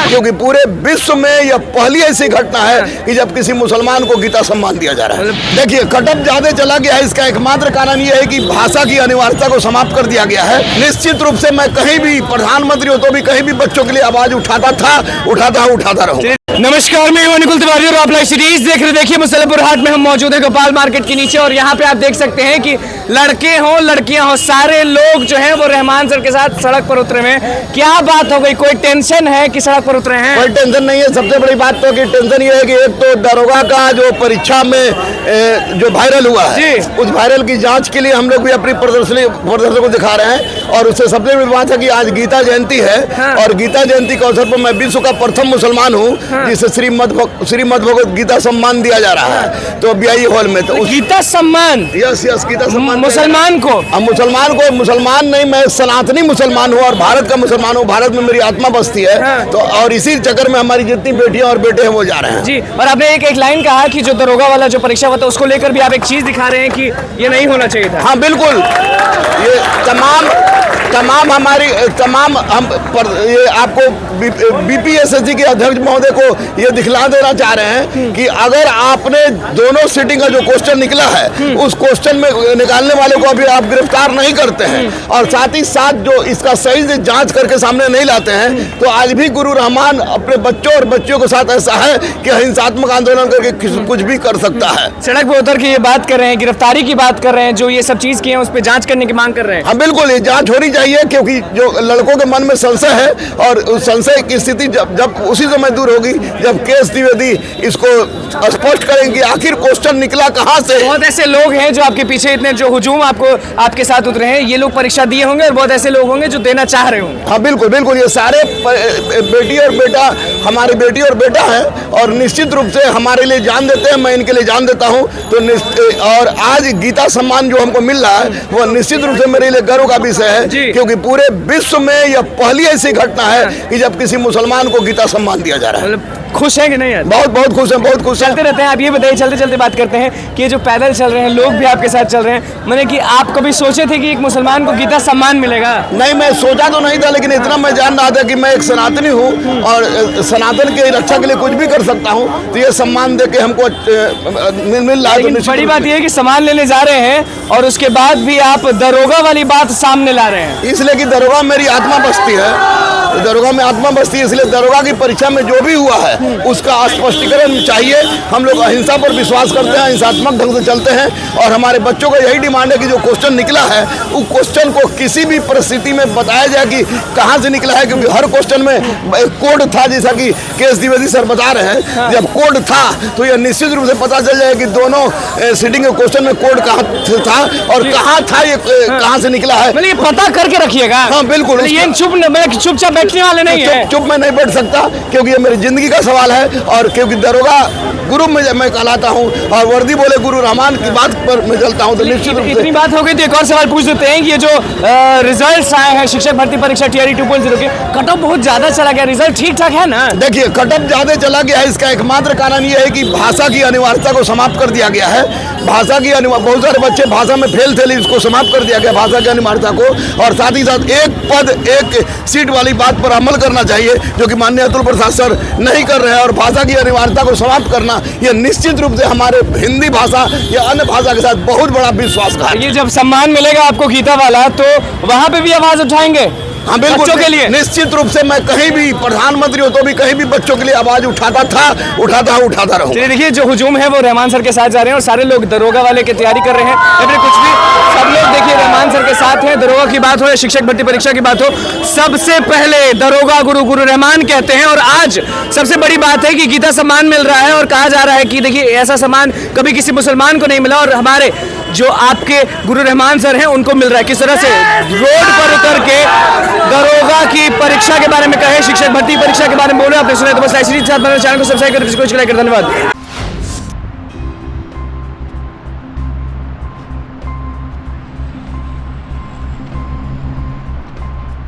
क्योंकि पूरे विश्व में यह पहली ऐसी घटना है कि जब किसी मुसलमान को गीता सम्मान दिया जा रहा है। देखिए, कटअप ज्यादा चला गया है, इसका एकमात्र कारण यह है कि भाषा की अनिवार्यता को समाप्त कर दिया गया है। निश्चित रूप से मैं कहीं भी प्रधानमंत्री हो तो भी कहीं भी बच्चों के लिए आवाज उठाता रहूं। नमस्कार, मैं अनुकुल तिवारी और आप लाइव सीरीज देख रहे। देखिए, मुसल्लमपुर हाट में हम मौजूद हैं, गोपाल मार्केट के नीचे, और यहाँ पे आप देख सकते हैं कि लड़के हों लड़कियां हों, सारे लोग जो हैं वो रहमान सर के साथ सड़क पर उतरे हैं। क्या बात हो गई? कोई टेंशन है कि सड़क पर उतरे हैं? कोई टेंशन नहीं है। सबसे बड़ी बात तो कि टेंशन ये है कि एक तो दरोगा का जो परीक्षा में जो वायरल हुआ है, उस वायरल की जांच के लिए हम लोग भी अपनी प्रदर्शन को दिखा रहे हैं। और उससे सबसे बड़ी बात है कि आज गीता जयंती है। और गीता जयंती के अवसर पर मैं विश्व का प्रथम मुसलमान हूँ जिसे श्रीमद भगवत गीता सम्मान दिया जा रहा है। तो BIE हॉल में तो गीता सम्मान, यस गीता सम्मान मुसलमान को, मुसलमान नहीं, मैं सनातनी मुसलमान हूँ और भारत का मुसलमान हूँ। भारत में मेरी आत्मा बसती है। तो और इसी चक्कर में हमारी जितनी बेटियां और बेटे हैं वो जा रहे हैं जी। और आपने एक लाइन कहा कि जो दरोगा वाला जो परीक्षा हुआ था उसको लेकर भी आप एक चीज दिखा रहे हैं कि ये नहीं होना चाहिए था। हाँ बिल्कुल, ये ये आपको BPSSC के अध्यक्ष महोदय को ये दिखला देना चाह रहे हैं कि अगर आपने दोनों सीटिंग का जो क्वेश्चन निकला है उस क्वेश्चन में निकालने वाले को अभी आप गिरफ्तार नहीं करते हैं और साथ ही साथ जो इसका सही से जांच करके सामने नहीं लाते हैं, तो आज भी गुरु रहमान अपने बच्चों और बच्चियों के साथ ऐसा है कि हिंसात्मक आंदोलन करके कुछ भी कर सकता है। सड़क पर उतर के ये बात कर रहे हैं, गिरफ्तारी की बात कर रहे हैं, जो ये सब चीज की है उस पर जांच करने की मांग कर रहे हैं। हाँ बिल्कुल, ये जांच होनी चाहिए क्योंकि जो लड़कों के मन में संशय है और उस संशय की स्थिति जब उसी समय दूर होगी जब केस द्विवेदी इसको स्पष्ट करेंगे आखिर क्वेश्चन निकला कहाँ से। बहुत ऐसे लोग हैं जो आपके पीछे इतने जो हुजूम आपके साथ उतरे हैं, ये लोग परीक्षा दिए होंगे और बहुत ऐसे लोग होंगे जो देना चाह रहे होंगे। हाँ बिल्कुल, ये सारे बेटी और बेटा हमारी बेटी और बेटा है और निश्चित रूप से हमारे लिए जान देते हैं। मैं इनके लिए जान देता हूँ। तो और आज गीता सम्मान जो हमको मिल रहा है वो निश्चित रूप से मेरे लिए गर्व का विषय है क्योंकि पूरे विश्व में यह पहली ऐसी घटना है कि जब किसी मुसलमान को गीता सम्मान दिया जा रहा है। खुश है कि नहीं है? बहुत खुश हैं, बहुत खुश चलते रहते हैं। आप ये बताइए, चलते बात करते हैं कि ये जो पैदल चल रहे हैं लोग भी आपके साथ चल रहे हैं, मैंने कि आप कभी सोचे थे कि एक मुसलमान को गीता सम्मान मिलेगा? नहीं, मैं सोचा तो नहीं था, लेकिन इतना मैं जान रहा था कि मैं एक सनातनी हूँ और सनातन की रक्षा के लिए कुछ भी कर सकता हूँ। तो ये सम्मान दे के हमको मिल रहा है। बड़ी बात यह है कि सम्मान लेने जा रहे हैं और उसके बाद भी आप दरोगा वाली बात सामने ला रहे हैं। इसलिए कि दरोगा मेरी आत्मा बसती है, दरोगा में आत्मा बसती है, इसलिए दरोगा की परीक्षा में जो भी हुआ है उसका स्पष्टीकरण चाहिए। हम लोग अहिंसा पर विश्वास करते हैं, हिंसात्मक ढंग से चलते हैं और हमारे बच्चों का यही डिमांड है कि जो क्वेश्चन निकला है उस क्वेश्चन को किसी भी परिस्थिति में बताया जाए कि कहाँ से निकला है, क्योंकि हर क्वेश्चन में कोड था। जैसा कि केएस द्विवेदी सर बता रहे हैं, जब कोड था तो यह निश्चित रूप से पता चल जाए कि दोनों सीटिंग के क्वेश्चन में कोड कहाँ था और कहाँ था, ये कहाँ से निकला है। ये पता करके रखिएगा। हाँ बिल्कुल, ये चुपचाप बैठने वाले नहीं है। चुप मैं नहीं बैठ सकता क्योंकि ये मेरी जिंदगी का सवाल है और क्योंकि दरोगा गुरु में मैं कहलाता हूँ और वर्दी बोले गुरु रहमान की बात पर मैं चलता हूँ। तो निश्चित रूप से इतनी बात हो गई तो एक और सवाल पूछ देते हैं कि ये जो रिजल्ट्स आए हैं शिक्षक भर्ती परीक्षा TRE 2.0 के, कटअप बहुत ज्यादा चला गया, रिजल्ट ठीक ठाक है ना? देखिए, कटअप ज्यादा चला गया है, इसका एकमात्र कारण ये है कि भाषा की अनिवार्यता को समाप्त कर दिया गया है। भाषा की बहुत सारे बच्चे भाषा में फेल थे, इसको समाप्त कर दिया गया भाषा की अनिवार्यता को। और साथ ही साथ एक पद एक सीट वाली बात पर अमल करना चाहिए जो कि माननीय अतुल प्रसाद सर नहीं कर रहे हैं। और भाषा की अनिवार्यता को समाप्त करना यह निश्चित रूप से हमारे हिंदी भाषा या अन्य भाषा के साथ बहुत बड़ा विश्वासघात। ये जब सम्मान मिलेगा आपको गीता वाला तो वहां पे भी आवाज उठाएंगे? हाँ बिल्कुल, बच्चों के लिए निश्चित रूप से मैं कहीं भी प्रधानमंत्री हो तो भी कहीं भी बच्चों के लिए आवाज उठाता रहूं। चलिए देखिए, जो हुजूम है वो रहमान सर के साथ जा रहे हैं और सारे लोग दरोगा वाले की तैयारी कर रहे हैं या फिर कुछ भी, सब लोग देखिए रहमान सर के साथ हैं। दरोगा की बात हो या शिक्षक भर्ती परीक्षा की बात हो, सबसे पहले दरोगा गुरु रहमान कहते हैं। और आज सबसे बड़ी बात है कि गीता सम्मान मिल रहा है और कहा जा रहा है कि देखिए ऐसा सम्मान कभी किसी मुसलमान को नहीं मिला और हमारे जो आपके गुरु रहमान सर हैं उनको मिल रहा है। किस तरह से रोड पर उतर के दरोगा की परीक्षा के बारे में कहे, शिक्षक भर्ती परीक्षा के बारे में बोले, आपने सुना तो बस ऐसी चैनल को सब्सक्राइब करके धन्यवाद।